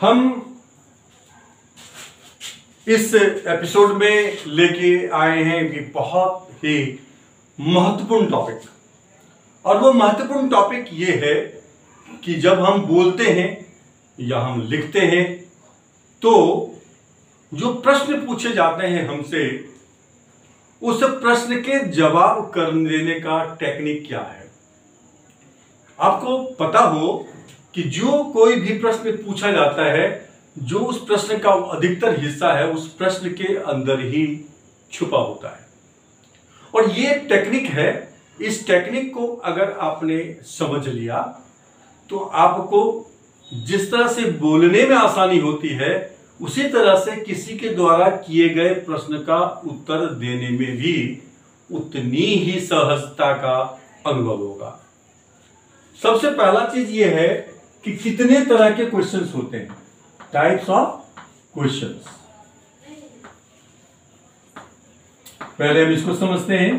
हम इस एपिसोड में लेके आए हैं कि बहुत ही महत्वपूर्ण टॉपिक, और वो महत्वपूर्ण टॉपिक ये है कि जब हम बोलते हैं या हम लिखते हैं तो जो प्रश्न पूछे जाते हैं हमसे, उस प्रश्न के जवाब कर देने का टेक्निक क्या है। आपको पता हो कि जो कोई भी प्रश्न पूछा जाता है, जो उस प्रश्न का अधिकतर हिस्सा है उस प्रश्न के अंदर ही छुपा होता है। और ये टेक्निक है, इस टेक्निक को अगर आपने समझ लिया तो आपको जिस तरह से बोलने में आसानी होती है, उसी तरह से किसी के द्वारा किए गए प्रश्न का उत्तर देने में भी उतनी ही सहजता का अनुभव होगा। सबसे पहला चीज ये है कि कितने तरह के क्वेश्चंस होते हैं, टाइप्स ऑफ क्वेश्चंस। पहले हम इसको समझते हैं।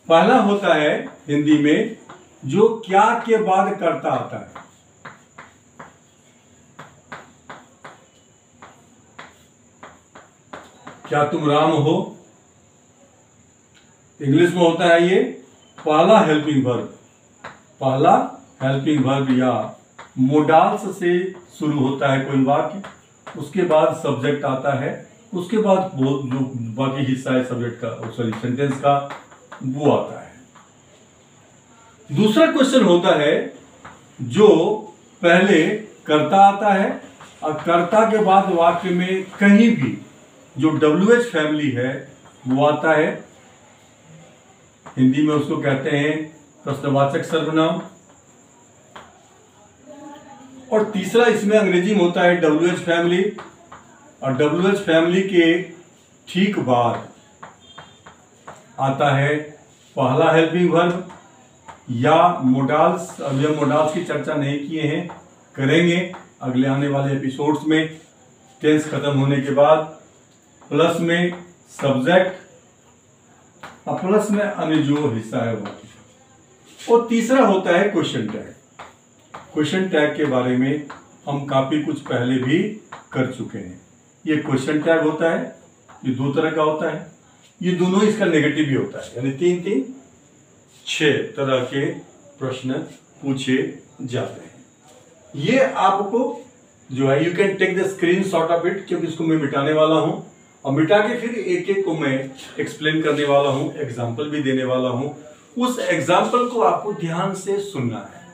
पहला होता है हिंदी में जो क्या के बाद करता आता है। क्या तुम राम हो? इंग्लिश में होता है ये पहला हेल्पिंग वर्ब। पहला हेल्पिंग वर्ब या मोडाल्स से शुरू होता है कोई वाक्य, उसके बाद सब्जेक्ट आता है, उसके बाद वो जो बाकी हिस्सा है सब्जेक्ट का, सॉरी सेंटेंस का, वो आता है। दूसरा क्वेश्चन होता है जो पहले कर्ता आता है और कर्ता के बाद वाक्य में कहीं भी जो WH फैमिली है वो आता है। हिंदी में उसको कहते हैं प्रश्नवाचक सर्वनाम। और तीसरा इसमें अंग्रेजी में होता है WH फैमिली, और WH फैमिली के ठीक बाद आता है पहला हेल्पिंग वर्ब या मोडाल्स। अभी हम मोडाल्स की चर्चा नहीं किए हैं, करेंगे अगले आने वाले एपिसोड्स में। टेंस खत्म होने के बाद प्लस में सब्जेक्ट और प्लस में अन्य जो हिस्सा है वो। और तीसरा होता है क्वेश्चन टैग। क्वेश्चन टैग के बारे में हम काफी कुछ पहले भी कर चुके हैं। ये क्वेश्चन टैग होता है, ये दो तरह का होता है, ये दोनों इसका नेगेटिव भी होता है, यानी 6 तरह के प्रश्न पूछे जाते हैं। ये आपको जो है, you can take the screenshot of it, क्योंकि इसको मैं मिटाने वाला हूं और मिटा के फिर एक एक को मैं एक्सप्लेन करने वाला हूं, एग्जाम्पल भी देने वाला हूं। उस एग्जाम्पल को आपको ध्यान से सुनना है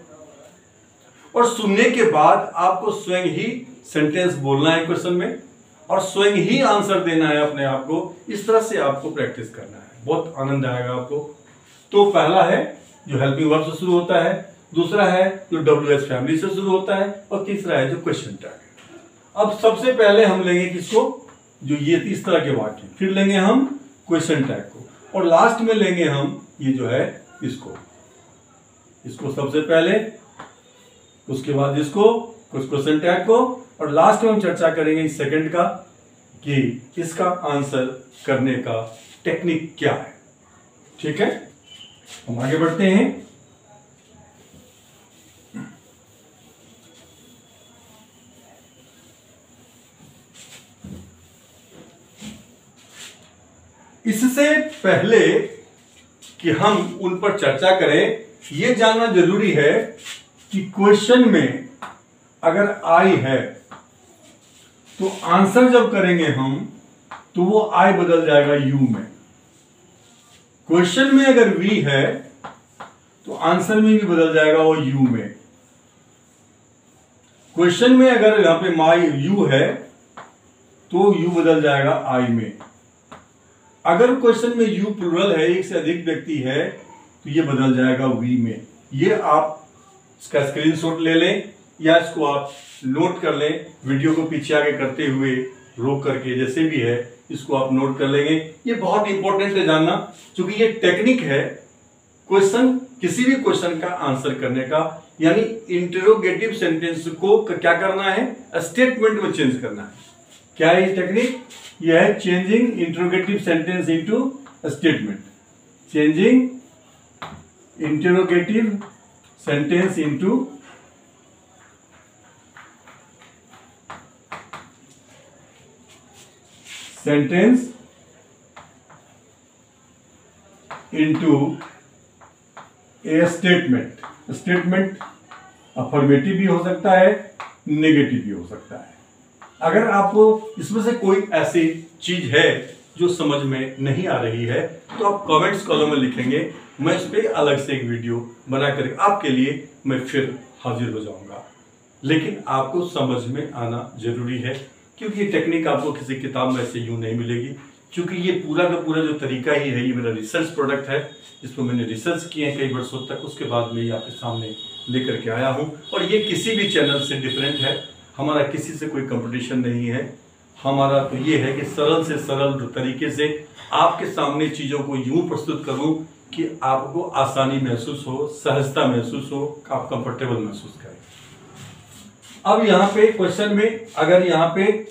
और सुनने के बाद आपको स्वयं ही सेंटेंस बोलना है क्वेश्चन में और स्वयं ही आंसर देना है अपने आप को। इस तरह से आपको प्रैक्टिस करना है, बहुत आनंद आएगा आपको। तो पहला है जो हेल्पिंग वर्ब से शुरू होता है, दूसरा है जो WH फैमिली से शुरू होता है, और तीसरा है जो क्वेश्चन टैग है। अब सबसे पहले हम लेंगे किसको, जो ये इस तरह के वाक्य, फिर लेंगे हम क्वेश्चन टैग को, और लास्ट में लेंगे हम ये जो है इसको सबसे पहले, उसके बाद इसको, कुछ क्वेश्चन टैग को, और लास्ट में हम चर्चा करेंगे इस सेकंड का कि इसका आंसर करने का टेक्निक क्या है। ठीक है, हम आगे बढ़ते हैं। इससे पहले कि हम उन पर चर्चा करें, यह जानना जरूरी है कि क्वेश्चन में अगर आई है तो आंसर जब करेंगे हम तो वो आई बदल जाएगा यू में। क्वेश्चन में अगर वी है तो आंसर में भी बदल जाएगा वो यू में। क्वेश्चन में अगर यहां पे माई यू है तो यू बदल जाएगा आई में। अगर क्वेश्चन में यू प्लूरल है, एक से अधिक व्यक्ति है, तो ये बदल जाएगा वी में। ये आप इसका स्क्रीनशॉट ले लें या इसको आप नोट कर लें, वीडियो को पीछे आगे करते हुए रोक करके, जैसे भी है इसको आप नोट कर लेंगे। ये बहुत इंपॉर्टेंट है जानना, क्योंकि ये टेक्निक है क्वेश्चन, किसी भी क्वेश्चन का आंसर करने का, यानी इंटरोगेटिव सेंटेंस को क्या करना है, स्टेटमेंट में चेंज करना है। क्या है ये टेक्निक? यह है changing interrogative sentence into statement. Changing interrogative sentence into sentence into ए स्टेटमेंट। स्टेटमेंट अफर्मेटिव भी हो सकता है, नेगेटिव भी हो सकता है। अगर आपको इसमें से कोई ऐसी चीज है जो समझ में नहीं आ रही है तो आप कमेंट्स कॉलम में लिखेंगे, मैं इस पर अलग से एक वीडियो बना कर आपके लिए मैं फिर हाजिर हो जाऊंगा। लेकिन आपको समझ में आना जरूरी है, क्योंकि ये टेक्निक आपको किसी किताब में ऐसे यूं नहीं मिलेगी। क्योंकि ये पूरा का पूरा जो तरीका ही है, ये मेरा रिसर्च प्रोडक्ट है, जिसको मैंने रिसर्च किए हैं कई वर्षों तक, उसके बाद में ये आपके सामने लेकर के आया हूँ। और ये किसी भी चैनल से डिफरेंट है, हमारा किसी से कोई कंपटीशन नहीं है। हमारा तो ये है कि सरल से सरल तरीके से आपके सामने चीज़ों को यूं प्रस्तुत करूं कि आपको आसानी महसूस हो, सहजता महसूस हो, आप कंफर्टेबल महसूस करें। अब यहाँ पे क्वेश्चन में अगर यहाँ पे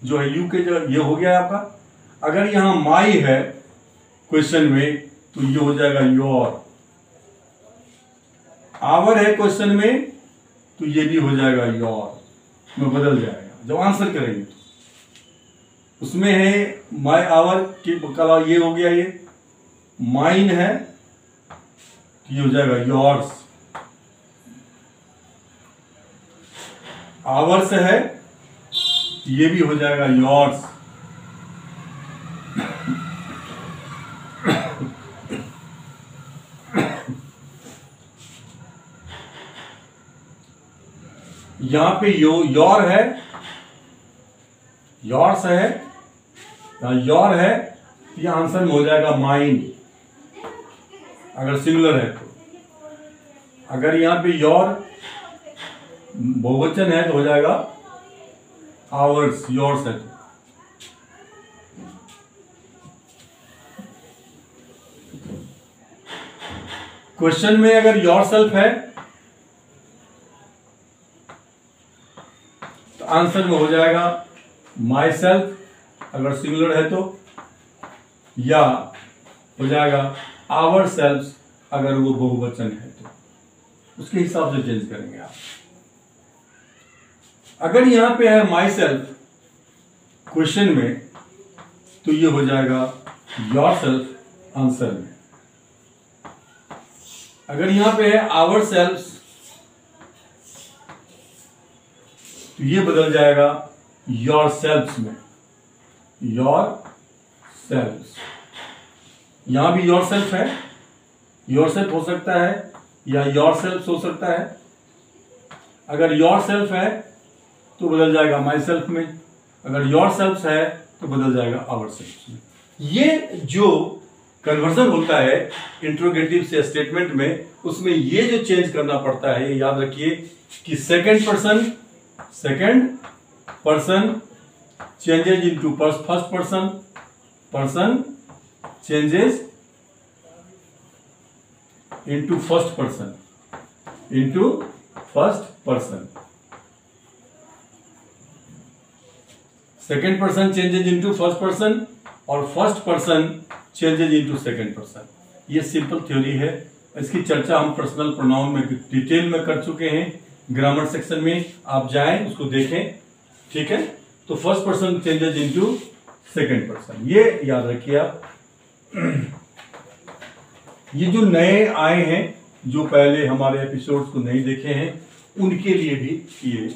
जो है यू के जो ये हो गया आपका, अगर यहाँ माई है क्वेश्चन में तो ये हो जाएगा योर। आवर है क्वेश्चन में तो ये भी हो जाएगा योर, में बदल जाएगा जब आंसर करेंगे तो। उसमें है माई आवर की कला, ये हो गया, ये माइन है तो ये हो जाएगा योर्स। आवर्स है ये भी हो जाएगा योर्स। यहां पे योर है, योर्स है, योर है, ये आंसर में हो जाएगा माइन अगर सिंगुलर है तो। अगर यहां पे योर बहुवचन है तो हो जाएगा आवर्स, योर्स है तो। क्वेश्चन में अगर योरसेल्फ है तो आंसर में हो जाएगा माई सेल्फ अगर सिंगुलर है तो, या हो जाएगा आवर सेल्फ अगर वो बहुवचन है तो। उसके हिसाब से चेंज करेंगे आप। अगर यहां पे है माई सेल्फ क्वेश्चन में तो ये हो जाएगा योर सेल्फ आंसर में। अगर यहां पे है आवर सेल्फ तो ये बदल जाएगा योर सेल्फ्स में, योर सेल्फ्स। यहां भी योर सेल्फ है, योर सेल्फ हो सकता है या योर सेल्फ हो सकता है। अगर योर सेल्फ है तो बदल जाएगा माई सेल्फ में, अगर योर सेल्फ है तो बदल जाएगा आवर सेल्फ में। ये जो कन्वर्जन होता है इंट्रोगेटिव से स्टेटमेंट में, उसमें ये जो चेंज करना पड़ता है, ये याद रखिए कि second person changes into first person, person changes into first person, into first person. Second person changes into first person और first person changes into second person. ये सिंपल थ्योरी है, इसकी चर्चा हम पर्सनल प्रोनाउन में डिटेल में कर चुके हैं। ग्रामर सेक्शन में आप जाएं, उसको देखें, ठीक है। तो first person changes into second person, ये याद रखिए आप। ये जो नए आए हैं, जो पहले हमारे एपिसोड्स को नहीं देखे हैं, उनके लिए भी ये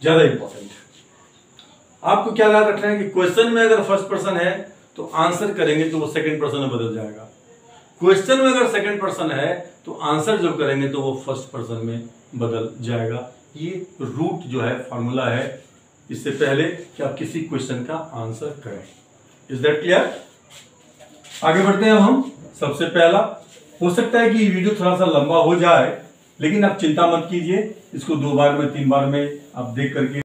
ज्यादा इंपॉर्टेंट है। आपको क्या याद रखना है कि क्वेश्चन में अगर फर्स्ट पर्सन है तो आंसर करेंगे तो वो सेकंड पर्सन में बदल जाएगा। क्वेश्चन में अगर सेकंड पर्सन है तो आंसर जो करेंगे तो वो फर्स्ट पर्सन में बदल जाएगा। ये रूट जो है फॉर्मूला है, इससे पहले कि आप किसी क्वेश्चन का आंसर करें। Is that clear? आगे बढ़ते हैं अब हम। सबसे पहला, हो सकता है कि ये वीडियो थोड़ा सा लंबा हो जाए, लेकिन आप चिंता मत कीजिए, इसको 2 बार में 3 बार में आप देख करके